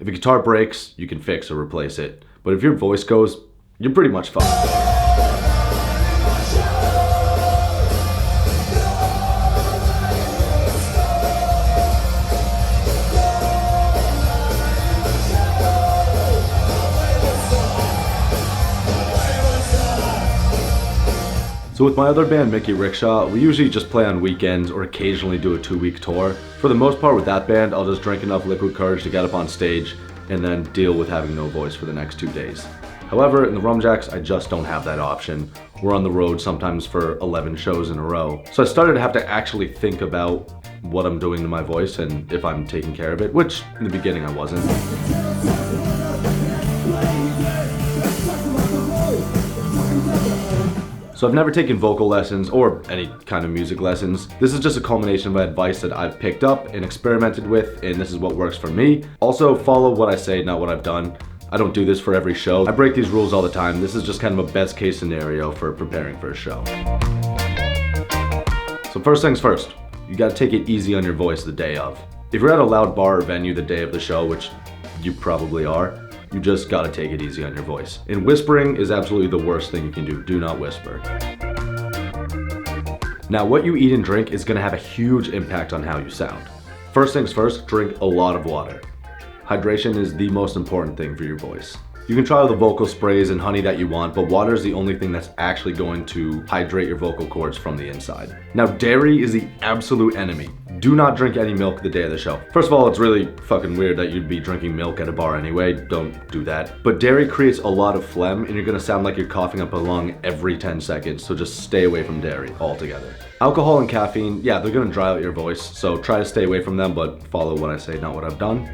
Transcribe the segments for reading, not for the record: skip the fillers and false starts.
If a guitar breaks, you can fix or replace it. But if your voice goes, you're pretty much fucked. So with my other band, Mickey Rickshaw, we usually just play on weekends or occasionally do a 2-week tour. For the most part with that band, I'll just drink enough liquid courage to get up on stage and then deal with having no voice for the next 2 days. However, in the Rumjacks, I just don't have that option. We're on the road sometimes for 11 shows in a row. So I started to have to actually think about what I'm doing to my voice and if I'm taking care of it, which in the beginning I wasn't. So I've never taken vocal lessons or any kind of music lessons. This is just a culmination of advice that I've picked up and experimented with, and this is what works for me. Also, follow what I say, not what I've done. I don't do this for every show. I break these rules all the time. This is just kind of a best case scenario for preparing for a show. So first things first, you gotta take it easy on your voice the day of. If you're at a loud bar or venue the day of the show, which you probably are, you just gotta take it easy on your voice. And whispering is absolutely the worst thing you can do. Do not whisper. Now, what you eat and drink is gonna have a huge impact on how you sound. First things first, drink a lot of water. Hydration is the most important thing for your voice. You can try all the vocal sprays and honey that you want, but water is the only thing that's actually going to hydrate your vocal cords from the inside. Now, dairy is the absolute enemy. Do not drink any milk the day of the show. First of all, it's really fucking weird that you'd be drinking milk at a bar anyway. Don't do that. But dairy creates a lot of phlegm and you're gonna sound like you're coughing up a lung every 10 seconds, so just stay away from dairy altogether. Alcohol and caffeine, yeah, they're gonna dry out your voice, so try to stay away from them, but follow what I say, not what I've done.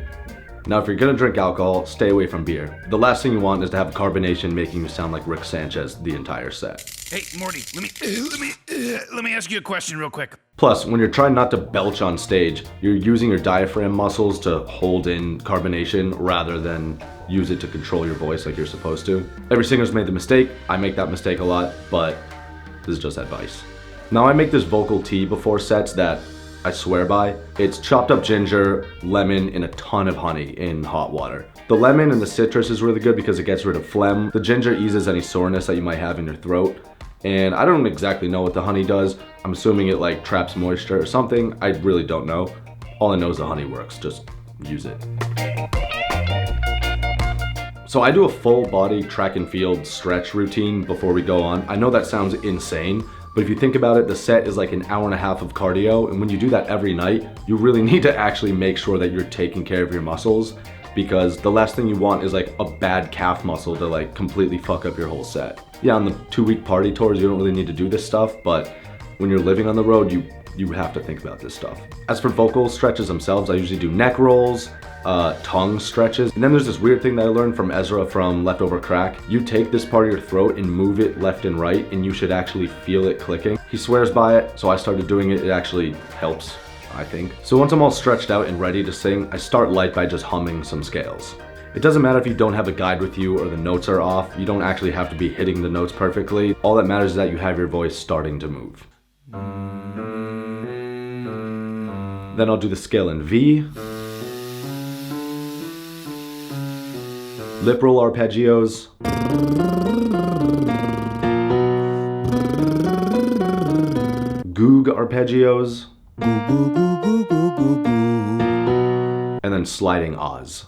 Now, if you're gonna drink alcohol, stay away from beer. The last thing you want is to have carbonation making you sound like Rick Sanchez the entire set. Hey, Morty, let me ask you a question real quick. Plus, when you're trying not to belch on stage, you're using your diaphragm muscles to hold in carbonation rather than use it to control your voice like you're supposed to. Every singer's made the mistake. I make that mistake a lot, but this is just advice. Now, I make this vocal tea before sets that I swear by. It's chopped up ginger, lemon, and a ton of honey in hot water. The lemon and the citrus is really good because it gets rid of phlegm. The ginger eases any soreness that you might have in your throat. And I don't exactly know what the honey does. I'm assuming it like traps moisture or something. I really don't know. All I know is the honey works. Just use it. So I do a full body track and field stretch routine before we go on. I know that sounds insane, but if you think about it, the set is like an hour and a half of cardio, and when you do that every night, you really need to actually make sure that you're taking care of your muscles, because the last thing you want is like a bad calf muscle to like completely fuck up your whole set. Yeah, on the 2-week party tours, you don't really need to do this stuff, but when you're living on the road, you have to think about this stuff. As for vocal stretches themselves, I usually do neck rolls, tongue stretches. And then there's this weird thing that I learned from Ezra from Leftover Crack. You take this part of your throat and move it left and right, and you should actually feel it clicking. He swears by it, so I started doing it. It actually helps, I think. So once I'm all stretched out and ready to sing, I start light by just humming some scales. It doesn't matter if you don't have a guide with you or the notes are off. You don't actually have to be hitting the notes perfectly. All that matters is that you have your voice starting to move. Then I'll do the scale in V. Lip roll arpeggios. Goog arpeggios. And then sliding ahs.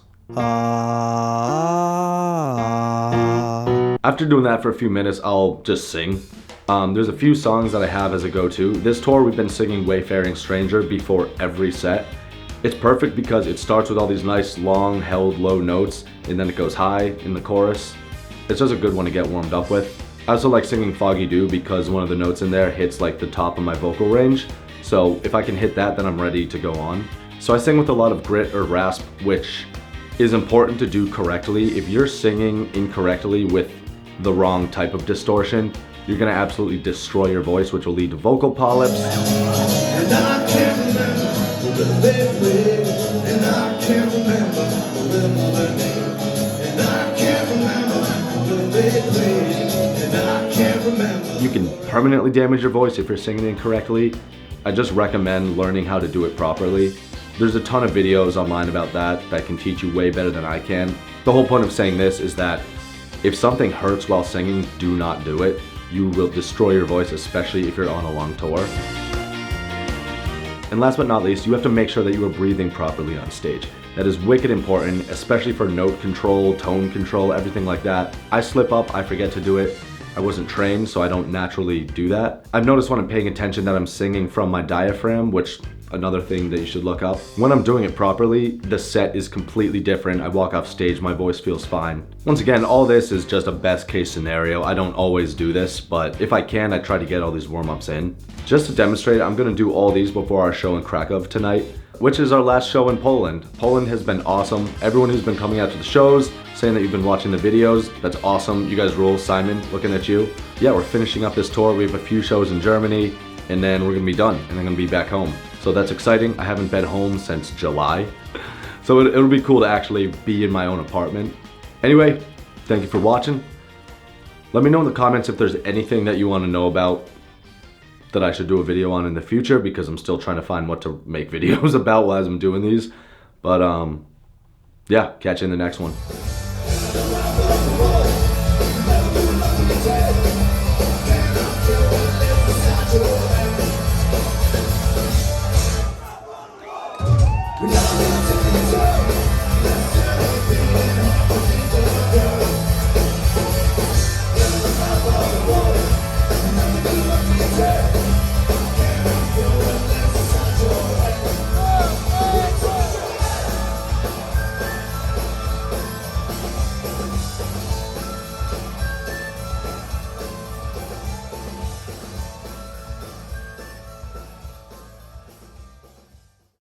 After doing that for a few minutes, I'll just sing. There's a few songs that I have as a go-to. This tour, we've been singing Wayfaring Stranger before every set. It's perfect because it starts with all these nice, long, held low notes, and then it goes high in the chorus. It's just a good one to get warmed up with. I also like singing Foggy Dew because one of the notes in there hits like the top of my vocal range. So if I can hit that, then I'm ready to go on. So I sing with a lot of grit or rasp, which is important to do correctly. If you're singing incorrectly with the wrong type of distortion, you're gonna absolutely destroy your voice, which will lead to vocal polyps. And I can't remember the way, and I can't remember the name, and I can't remember the way, and I can't remember. You can permanently damage your voice if you're singing incorrectly. I just recommend learning how to do it properly. There's a ton of videos online about that can teach you way better than I can. The whole point of saying this is that if something hurts while singing, do not do it. You will destroy your voice, especially if you're on a long tour. And last but not least, you have to make sure that you are breathing properly on stage. That is wicked important, especially for note control, tone control, everything like that. I slip up, I forget to do it. I wasn't trained, so I don't naturally do that. I've noticed when I'm paying attention that I'm singing from my diaphragm, which another thing that you should look up. When I'm doing it properly, the set is completely different. I walk off stage, my voice feels fine. Once again, all this is just a best case scenario. I don't always do this, but if I can, I try to get all these warm-ups in. Just to demonstrate, I'm gonna do all these before our show in Krakow tonight, which is our last show in Poland. Poland has been awesome. Everyone who's been coming out to the shows, saying that you've been watching the videos, that's awesome. You guys rule. Simon, looking at you. Yeah, we're finishing up this tour. We have a few shows in Germany, and then we're gonna be done, and I'm gonna be back home. So that's exciting. I haven't been home since July. So it'll be cool to actually be in my own apartment. Anyway, thank you for watching. Let me know in the comments if there's anything that you want to know about that I should do a video on in the future, because I'm still trying to find what to make videos about as I'm doing these. But yeah, catch you in the next one.